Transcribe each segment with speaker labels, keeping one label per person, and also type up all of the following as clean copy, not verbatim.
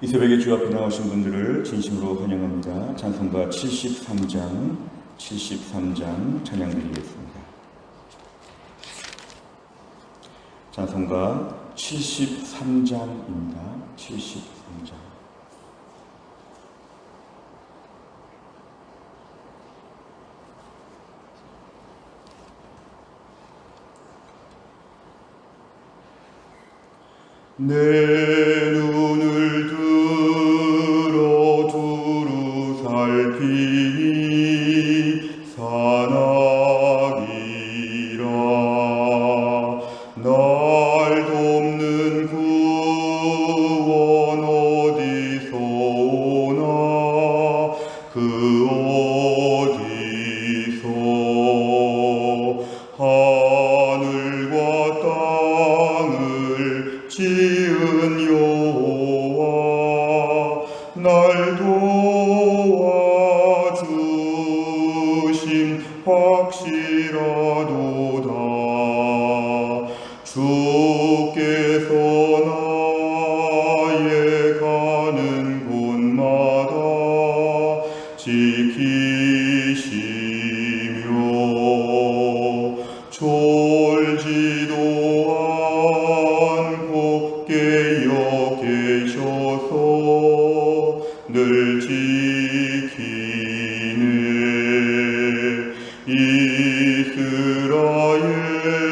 Speaker 1: 이 새벽에 주 앞에 나오신 분들을 진심으로 환영합니다. 찬송가 73장 찬양 드리겠습니다. 찬송가 73장입니다. 73장. 내 눈을 들어 두루 살피니 산악이라. 날 돕는 구원 어디서 오나 그 어디서 하늘과 땅을 지은 여호와 날 도와주심 확실하도다. 주께서 나의 가는 곳마다 지키시며 졸지도 않고 깨어 계셔서 늘 지키네.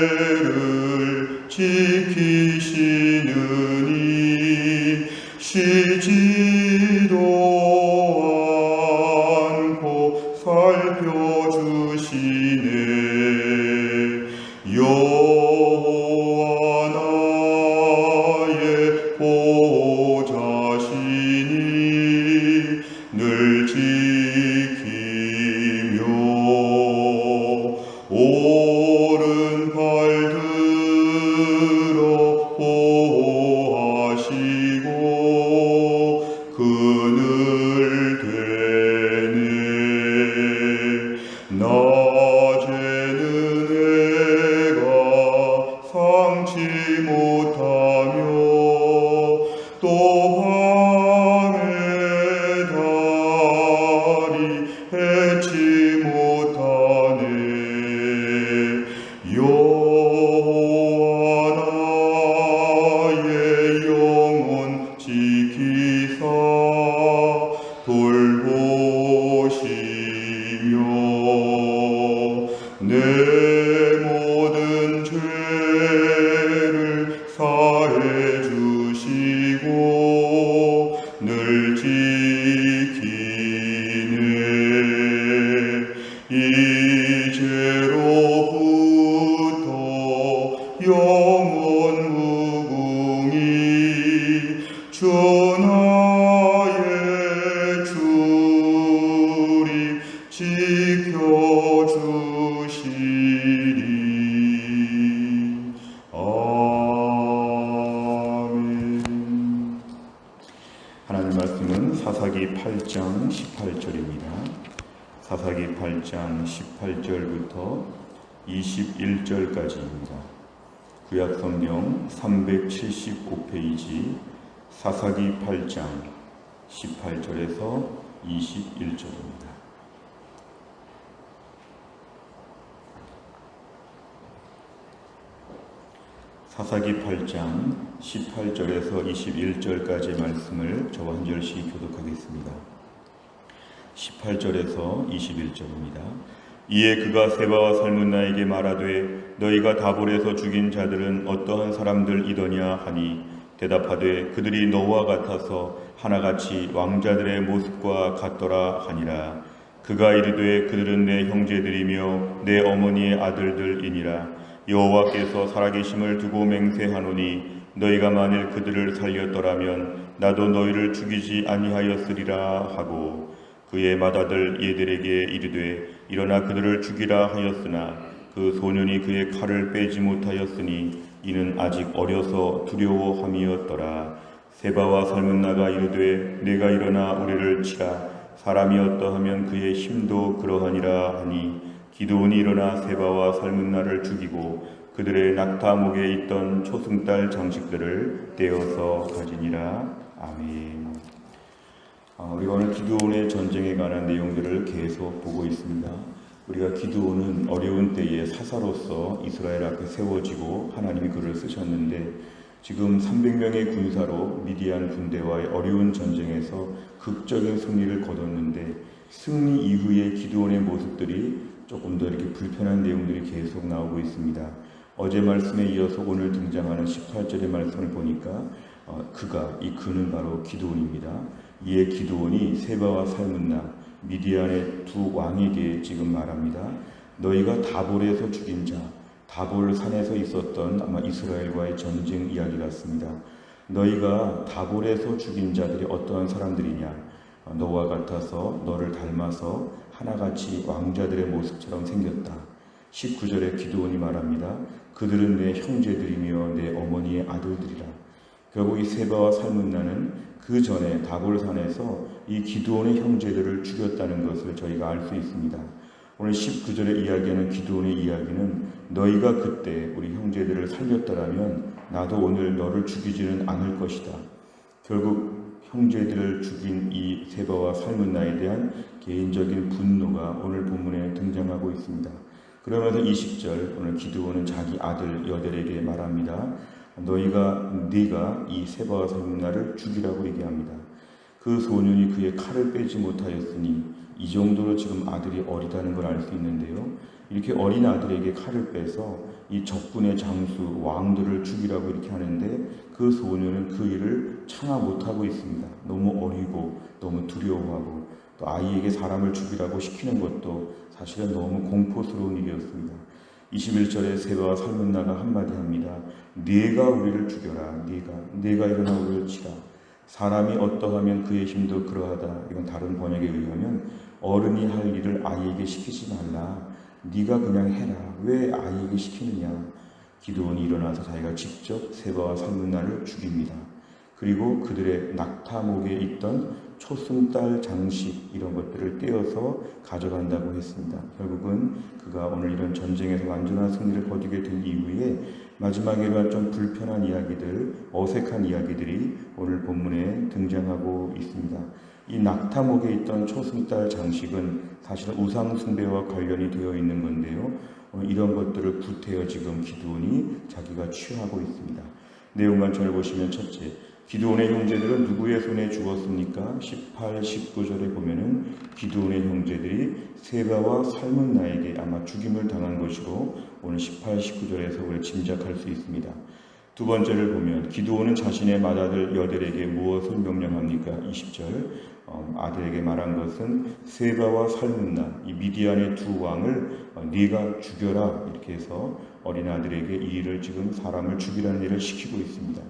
Speaker 1: 이스라엘을 지키시느니 쉬지도 않고 살펴주시네. 여호와 나의 보호자시니 늘 지키며 오른팔 들어 보호하시고 그늘 되네. 낮에는 해가 상치 못하며 또 밤에 달이 해치 못하네. 여호와 나의 영혼 지키사 돌보시며 내 모든 죄를 사해 주시고 늘 지키네. 이제로부터 영원 무궁히 주 나의 주리 지켜주시리. 아멘. 하나님 말씀은 사사기 8장 18절입니다. 사사기 8장 18절부터 21절까지입니다. 구약성경 375페이지 사사기 8장 18절에서 21절입니다. 사사기 8장 18절에서 21절까지의 말씀을 저와 한 절씩 교독하겠습니다. 18절에서 21절입니다. 이에 그가 세바와 살문나에게 말하되 너희가 다볼에서 죽인 자들은 어떠한 사람들이더냐 하니 대답하되 그들이 너와 같아서 하나같이 왕자들의 모습과 같더라 하니라. 그가 이르되 그들은 내 형제들이며 내 어머니의 아들들이니라. 여호와께서 살아계심을 두고 맹세하노니 너희가 만일 그들을 살렸더라면 나도 너희를 죽이지 아니하였으리라 하고 그의 맏아들 얘들에게 이르되 일어나 그들을 죽이라 하였으나 그 소년이 그의 칼을 빼지 못하였으니 이는 아직 어려서 두려워함이었더라. 세바와 살문나가 이르되 내가 일어나 우리를 치라. 사람이 어떠하면 그의 힘도 그러하니라 하니 기드온이 일어나 세바와 살문나를 죽이고 그들의 낙타목에 있던 초승달 장식들을 떼어서 가지니라. 아멘. 우리가 오늘 기드온의 전쟁에 관한 내용들을 계속 보고 있습니다. 우리가 기드온은 어려운 때에 사사로서 이스라엘 앞에 세워지고 하나님이 그를 쓰셨는데, 지금 300명의 군사로 미디안 군대와의 어려운 전쟁에서 극적인 승리를 거뒀는데, 승리 이후의 기드온의 모습들이 조금 더 이렇게 불편한 내용들이 계속 나오고 있습니다. 어제 말씀에 이어서 오늘 등장하는 18절의 말씀을 보니까 그는 바로 기드온입니다. 이에 기드온이 세바와 살문나 미디안의 두 왕에게 지금 말합니다. 너희가 다볼에서 죽인 자, 다볼 산에서 있었던 아마 이스라엘과의 전쟁 이야기 같습니다. 너희가 다볼에서 죽인 자들이 어떠한 사람들이냐? 너와 같아서 너를 닮아서 하나같이 왕자들의 모습처럼 생겼다. 19절에 기드온이 말합니다. 그들은 내 형제들이며 내 어머니의 아들들이라. 결국 이 세바와 살문나는 그 전에 다볼산에서 이 기드온의 형제들을 죽였다는 것을 저희가 알 수 있습니다. 오늘 19절의 이야기하는 기드온의 이야기는 너희가 그때 우리 형제들을 살렸더라면 나도 오늘 너를 죽이지는 않을 것이다. 결국 형제들을 죽인 이 세바와 살문나에 대한 개인적인 분노가 오늘 본문에 등장하고 있습니다. 그러면서 20절 오늘 기드온은 자기 아들 여델에게 말합니다. 네가 이 세바와 살문나를 죽이라고 얘기합니다. 그 소년이 그의 칼을 빼지 못하였으니 이 정도로 지금 아들이 어리다는 걸 알 수 있는데요. 이렇게 어린 아들에게 칼을 빼서 이 적군의 장수 왕들을 죽이라고 이렇게 하는데, 그 소년은 그 일을 참아 못하고 있습니다. 너무 어리고 너무 두려워하고, 또 아이에게 사람을 죽이라고 시키는 것도 사실은 너무 공포스러운 일이었습니다. 21절에 세바와 살문나가 한마디 합니다. 네가 우리를 죽여라. 네가 일어나 우리를 치라. 사람이 어떠하면 그의 힘도 그러하다. 이건 다른 번역에 의하면 어른이 할 일을 아이에게 시키지 말라. 네가 그냥 해라. 왜 아이에게 시키느냐. 기드온이 일어나서 자기가 직접 세바와 살문나를 죽입니다. 그리고 그들의 낙타목에 있던 초승달 장식 이런 것들을 떼어서 가져간다고 했습니다. 결국은 그가 오늘 이런 전쟁에서 완전한 승리를 거두게 된 이후에 마지막에만 좀 불편한 이야기들, 어색한 이야기들이 오늘 본문에 등장하고 있습니다. 이 낙타목에 있던 초승달 장식은 사실은 우상 숭배와 관련이 되어 있는 건데요. 이런 것들을 구태여 지금 기드온이 자기가 취하고 있습니다. 내용만천을 보시면 첫째, 기드온의 형제들은 누구의 손에 죽었습니까? 18, 19절에 보면은 기드온의 형제들이 세바와 살문나에게 아마 죽임을 당한 것으로 오늘 18, 19절에서 우리가 짐작할 수 있습니다. 두 번째를 보면 기드온은 자신의 맏아들 여델에게 무엇을 명령합니까? 20절 아들에게 말한 것은 세바와 살문나 이 미디안의 두 왕을 네가 죽여라 이렇게 해서 어린 아들에게 이 일을 지금 사람을 죽이라는 일을 시키고 있습니다.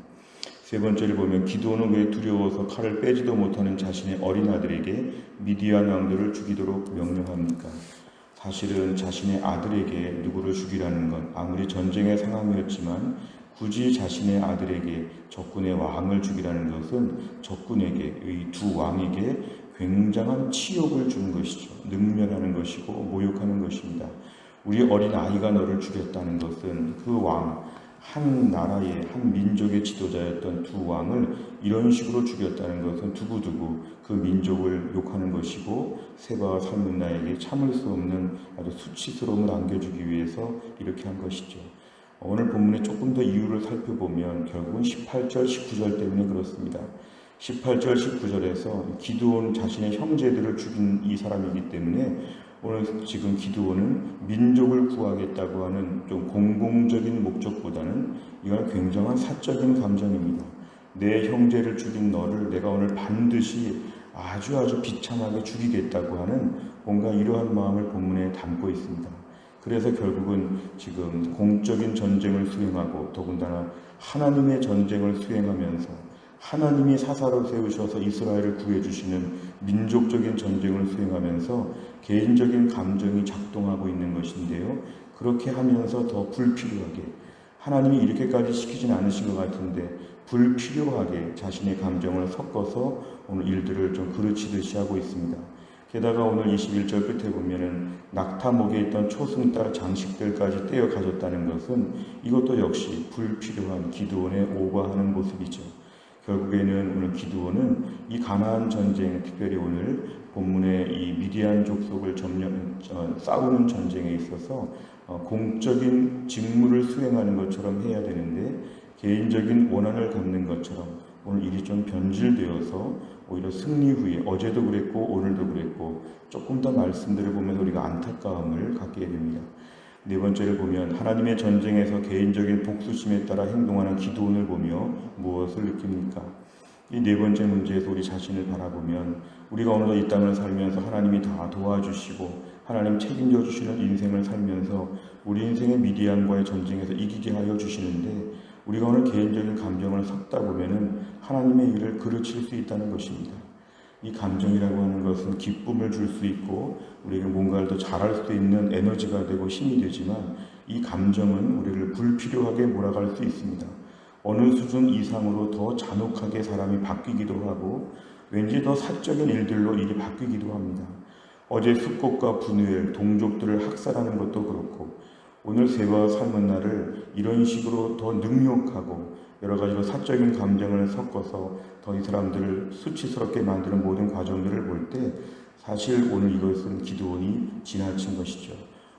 Speaker 1: 세 번째를 보면 기드온은 왜 두려워서 칼을 빼지도 못하는 자신의 어린 아들에게 미디안 왕들을 죽이도록 명령합니까? 사실은 자신의 아들에게 누구를 죽이라는 건 아무리 전쟁의 상황이었지만 굳이 자신의 아들에게 적군의 왕을 죽이라는 것은 적군에게 이 두 왕에게 굉장한 치욕을 주는 것이죠. 능멸하는 것이고 모욕하는 것입니다. 우리 어린 아이가 너를 죽였다는 것은 그 왕, 한 나라의 한 민족의 지도자였던 두 왕을 이런 식으로 죽였다는 것은 두고두고 그 민족을 욕하는 것이고 세바와 살문나에게 참을 수 없는 아주 수치스러움을 안겨주기 위해서 이렇게 한 것이죠. 오늘 본문에 조금 더 이유를 살펴보면 결국은 18절, 19절 때문에 그렇습니다. 18절, 19절에서 기드온 자신의 형제들을 죽인 이 사람이기 때문에 오늘 지금 기드온은 민족을 구하겠다고 하는 좀 공공적인 목적보다는 이건 굉장한 사적인 감정입니다. 내 형제를 죽인 너를 내가 오늘 반드시 아주 비참하게 죽이겠다고 하는 뭔가 이러한 마음을 본문에 담고 있습니다. 그래서 결국은 지금 공적인 전쟁을 수행하고 더군다나 하나님의 전쟁을 수행하면서 하나님이 사사로 세우셔서 이스라엘을 구해주시는 민족적인 전쟁을 수행하면서 개인적인 감정이 작동하고 있는 것인데요. 그렇게 하면서 더 불필요하게 하나님이 이렇게까지 시키진 않으신 것 같은데 불필요하게 자신의 감정을 섞어서 오늘 일들을 좀 그르치듯이 하고 있습니다. 게다가 오늘 21절 끝에 보면은 낙타목에 있던 초승달 장식들까지 떼어 가졌다는 것은 이것도 역시 불필요한 기드온의 오버하는 모습이죠. 결국에는 오늘 기드온은 이 가나안 전쟁, 특별히 오늘 본문의 이 미디안 족속을 싸우는 전쟁에 있어서 공적인 직무를 수행하는 것처럼 해야 되는데 개인적인 원한을 갖는 것처럼 오늘 일이 좀 변질되어서 오히려 승리 후에 어제도 그랬고 오늘도 그랬고 조금 더 말씀들을 보면서 우리가 안타까움을 갖게 됩니다. 네 번째를 보면 하나님의 전쟁에서 개인적인 복수심에 따라 행동하는 기드온을 보며 무엇을 느낍니까? 이 네 번째 문제에서 우리 자신을 바라보면 우리가 오늘도 이 땅을 살면서 하나님이 다 도와주시고 하나님 책임져 주시는 인생을 살면서 우리 인생의 미디안과의 전쟁에서 이기게 하여 주시는데 우리가 오늘 개인적인 감정을 섞다 보면은 하나님의 일을 그르칠 수 있다는 것입니다. 이 감정이라고 하는 것은 기쁨을 줄 수 있고 우리에게 뭔가를 더 잘할 수 있는 에너지가 되고 힘이 되지만 이 감정은 우리를 불필요하게 몰아갈 수 있습니다. 어느 수준 이상으로 더 잔혹하게 사람이 바뀌기도 하고 왠지 더 사적인 일들로 일이 바뀌기도 합니다. 어제 숫꽃과 분우엘, 동족들을 학살하는 것도 그렇고 오늘 세바와 살문나를 이런 식으로 더 능욕하고 여러 가지로 사적인 감정을 섞어서 더 이 사람들을 수치스럽게 만드는 모든 과정들을 볼 때 사실 오늘 이것은 기드온이 지나친 것이죠.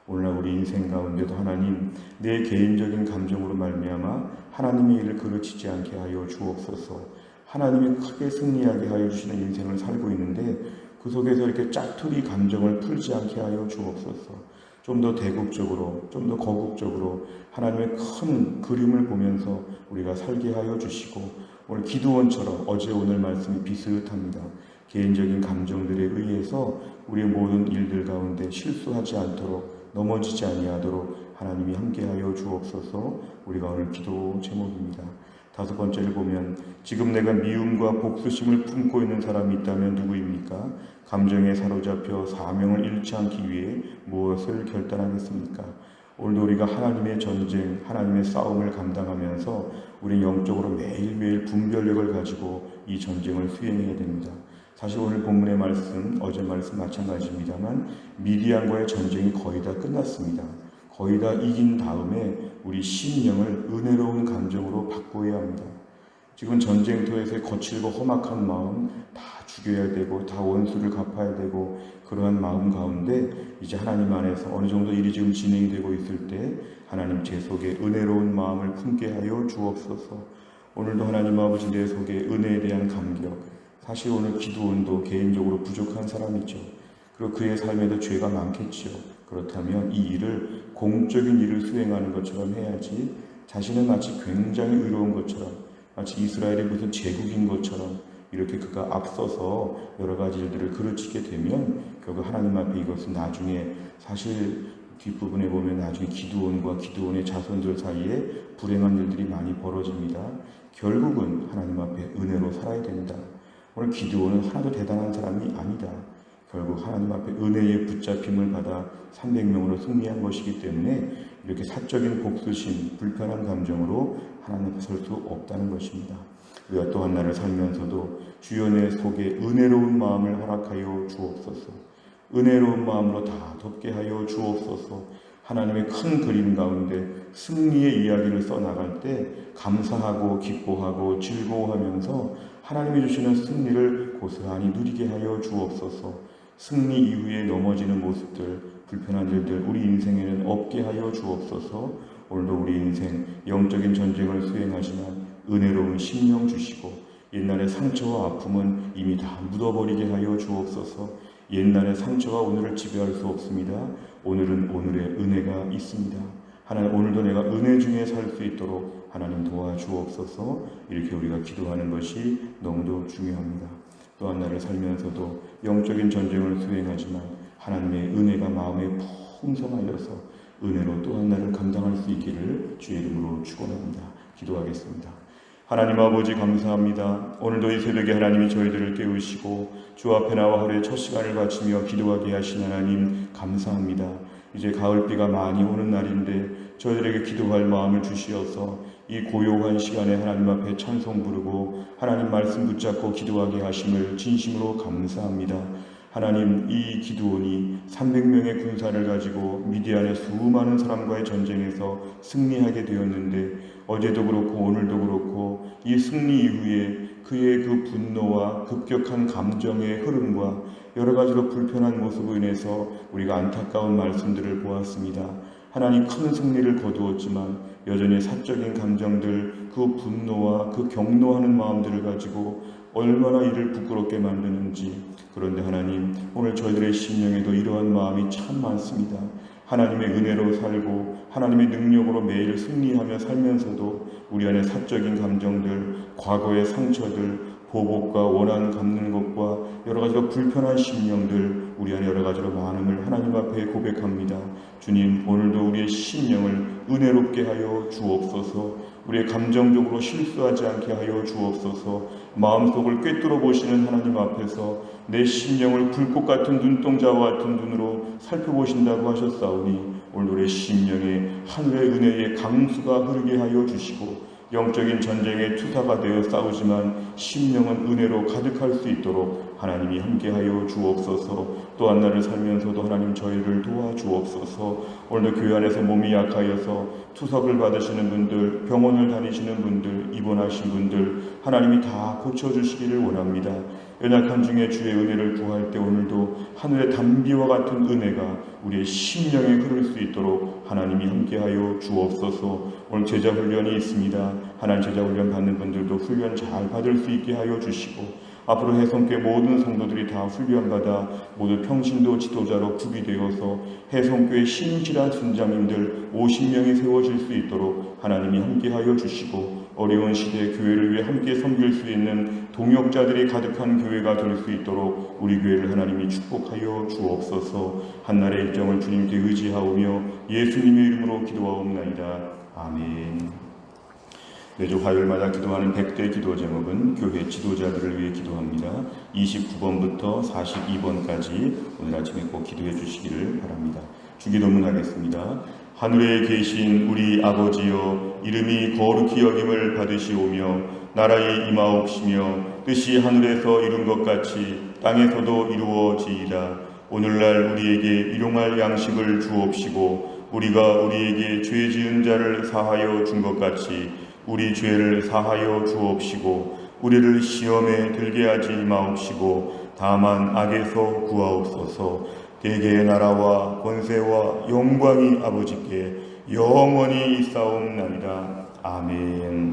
Speaker 1: 오늘날 우리 인생 가운데도 하나님 내 개인적인 감정으로 말미암아 하나님의 일을 그르치지 않게 하여 주옵소서. 하나님이 크게 승리하게 하여 주시는 인생을 살고 있는데 그 속에서 이렇게 짜투리 감정을 풀지 않게 하여 주옵소서. 좀 더 대국적으로, 좀 더 거국적으로 하나님의 큰 그림을 보면서 우리가 살게 하여 주시고 오늘 기드온처럼 어제 오늘 말씀이 비슷합니다. 개인적인 감정들에 의해서 우리의 모든 일들 가운데 실수하지 않도록 넘어지지 아니하도록 하나님이 함께하여 주옵소서. 우리가 오늘 기도 제목입니다. 다섯 번째를 보면 지금 내가 미움과 복수심을 품고 있는 사람이 있다면 누구입니까? 감정에 사로잡혀 사명을 잃지 않기 위해 무엇을 결단하겠습니까? 오늘도 우리가 하나님의 전쟁, 하나님의 싸움을 감당하면서 우리 영적으로 매일매일 분별력을 가지고 이 전쟁을 수행해야 됩니다. 사실 오늘 본문의 말씀, 어제 말씀 마찬가지입니다만 미디안과의 전쟁이 거의 다 끝났습니다. 거의 다 이긴 다음에 우리 심령을 은혜로운 감정으로 바꾸어야 합니다. 지금 전쟁터에서의 거칠고 험악한 마음 다 죽여야 되고 다 원수를 갚아야 되고 그러한 마음 가운데 이제 하나님 안에서 어느 정도 일이 지금 진행이 되고 있을 때 하나님 제 속에 은혜로운 마음을 품게 하여 주옵소서. 오늘도 하나님 아버지 내 속에 은혜에 대한 감격, 사실 오늘 기드온도 개인적으로 부족한 사람이죠. 그리고 그의 삶에도 죄가 많겠지요. 그렇다면 이 일을 공적인 일을 수행하는 것처럼 해야지 자신은 마치 굉장히 의로운 것처럼 마치 이스라엘이 무슨 제국인 것처럼 이렇게 그가 앞서서 여러 가지 일들을 그르치게 되면 결국 하나님 앞에 이것은 나중에 사실 뒷부분에 보면 나중에 기드온과 기드온의 자손들 사이에 불행한 일들이 많이 벌어집니다. 결국은 하나님 앞에 은혜로 살아야 됩니다. 오늘 기드온은 하나도 대단한 사람이 아니다. 결국 하나님 앞에 은혜의 붙잡힘을 받아 300명으로 승리한 것이기 때문에 이렇게 사적인 복수심, 불편한 감정으로 하나님 앞에 설 수 없다는 것입니다. 우리가 또한 날을 살면서도 주여 내 속에 은혜로운 마음을 허락하여 주옵소서. 은혜로운 마음으로 다 덮게 하여 주옵소서. 하나님의 큰 그림 가운데 승리의 이야기를 써나갈 때 감사하고 기뻐하고 즐거워하면서 하나님이 주시는 승리를 고스란히 누리게 하여 주옵소서. 승리 이후에 넘어지는 모습들, 불편한 일들 우리 인생에는 없게 하여 주옵소서. 오늘도 우리 인생 영적인 전쟁을 수행하지만 은혜로운 심령 주시고 옛날의 상처와 아픔은 이미 다 묻어버리게 하여 주옵소서. 옛날의 상처가 오늘을 지배할 수 없습니다. 오늘은 오늘의 은혜가 있습니다. 하나님 오늘도 내가 은혜 중에 살 수 있도록 하나님 도와주옵소서. 이렇게 우리가 기도하는 것이 너무도 중요합니다. 또한 날을 살면서도 영적인 전쟁을 수행하지만 하나님의 은혜가 마음에 풍성하여서 은혜로 또한 날을 감당할 수 있기를 주의 이름으로 축원합니다. 기도하겠습니다. 하나님 아버지 감사합니다. 오늘도 이 새벽에 하나님이 저희들을 깨우시고 주 앞에 나와 하루의 첫 시간을 바치며 기도하게 하신 하나님 감사합니다. 이제 가을비가 많이 오는 날인데 저희들에게 기도할 마음을 주시어서 이 고요한 시간에 하나님 앞에 찬송 부르고 하나님 말씀 붙잡고 기도하게 하심을 진심으로 감사합니다. 하나님, 이 기드온이 300명의 군사를 가지고 미디안의 수많은 사람과의 전쟁에서 승리하게 되었는데, 어제도 그렇고 오늘도 그렇고 이 승리 이후에 그의 그 분노와 급격한 감정의 흐름과 여러 가지로 불편한 모습으로 인해서 우리가 안타까운 말씀들을 보았습니다. 하나님, 큰 승리를 거두었지만 여전히 사적인 감정들, 그 분노와 그 경노하는 마음들을 가지고 얼마나 이를 부끄럽게 만드는지. 그런데 하나님, 오늘 저희들의 심령에도 이러한 마음이 참 많습니다. 하나님의 은혜로 살고 하나님의 능력으로 매일 승리하며 살면서도 우리 안에 사적인 감정들, 과거의 상처들, 보복과 원한 갚는 것과 여러 가지로 불편한 심령들, 우리 안에 여러 가지로 많음을 하나님 앞에 고백합니다. 주님, 오늘도 우리의 심령을 은혜롭게 하여 주옵소서. 우리의 감정적으로 실수하지 않게 하여 주옵소서. 마음속을 꿰뚫어 보시는 하나님 앞에서 내 심령을 불꽃 같은 눈동자와 같은 눈으로 살펴보신다고 하셨사오니, 오늘 우리의 심령에 하늘의 은혜의 강수가 흐르게 하여 주시고, 영적인 전쟁의 투사가 되어 싸우지만 심령은 은혜로 가득할 수 있도록 하나님이 함께하여 주옵소서. 또한 날을 살면서도 하나님 저희를 도와주옵소서. 오늘도 교회 안에서 몸이 약하여서 투석을 받으시는 분들, 병원을 다니시는 분들, 입원하신 분들 하나님이 다 고쳐주시기를 원합니다. 연약한 중에 주의 은혜를 구할 때 오늘도 하늘의 단비와 같은 은혜가 우리의 심령에 흐를 수 있도록 하나님이 함께하여 주옵소서. 오늘 제자훈련이 있습니다. 하나님, 제자훈련 받는 분들도 훈련 잘 받을 수 있게 하여 주시고, 앞으로 해성교회 모든 성도들이 다 훈련받아 모두 평신도 지도자로 구비되어서 해성교회 신실한 순장님들 50명이 세워질 수 있도록 하나님이 함께하여 주시고, 어려운 시대에 교회를 위해 함께 섬길 수 있는 동역자들이 가득한 교회가 될 수 있도록 우리 교회를 하나님이 축복하여 주옵소서. 한날의 일정을 주님께 의지하오며 예수님의 이름으로 기도하옵나이다. 아멘. 매주 화요일마다 기도하는 100대 기도 제목은 교회 지도자들을 위해 기도합니다. 29번부터 42번까지 오늘 아침에 꼭 기도해 주시기를 바랍니다. 주기도문 하겠습니다. 하늘에 계신 우리 아버지여, 이름이 거룩히 여김을 받으시오며 나라에 임하옵시며 뜻이 하늘에서 이룬 것 같이 땅에서도 이루어지이다. 오늘날 우리에게 일용할 양식을 주옵시고, 우리가 우리에게 죄 지은 자를 사하여 준 것 같이 우리 죄를 사하여 주옵시고, 우리를 시험에 들게 하지 마옵시고 다만 악에서 구하옵소서. 대개의 나라와 권세와 영광이 아버지께 영원히 있사옵나이다. 아멘.